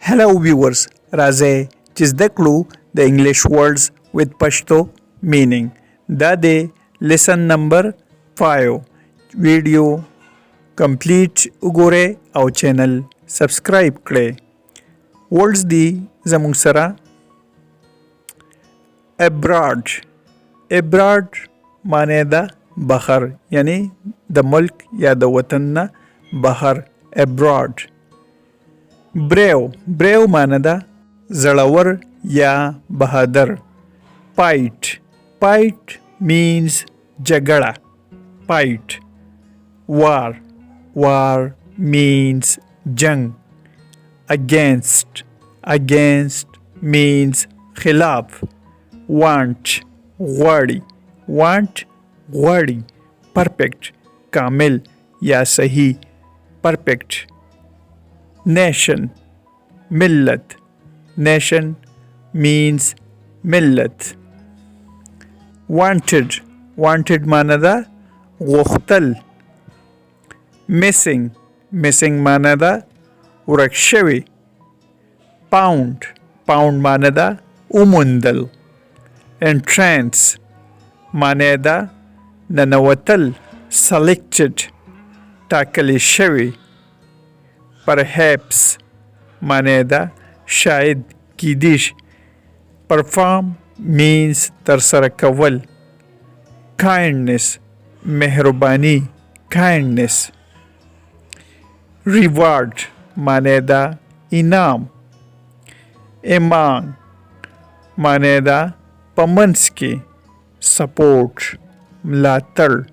Hello viewers, راځئ چې زده کړو د انګلیش words with پښتو meaning. دا د lesson number 5 ویډیو complete وګورئ او چینل سبسکرایب کړئ. words دی زموږ سره abroad معنی ده بهر، یعنی د ملک یا د وطن نه بهر abroad. brave معنی ده زړور یا بهادر. fight means جګړه. fight. war means جنگ. against means خلاف. want غواړي. perfect کامل یا صحیح. perfect. nation means ملت. wanted معنی ده غوښتل. missing معنی ده ورک شوی. pound معنی ده وموندل. entrance معنی ده ننوتل. selected ټاکل شوی. perhaps معنی ده شاید کیدیش. perform means ترسره کول. kindness مهربانی. kindness. reward معنی ده انعام. among معنی ده په منځ کې. support ملاتړ.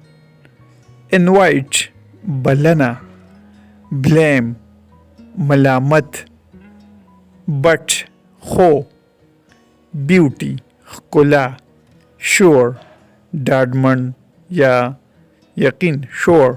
invite بلنه. blame ملامت. but خو. beauty ښکلا. sure ډاډمن یا یقین. sure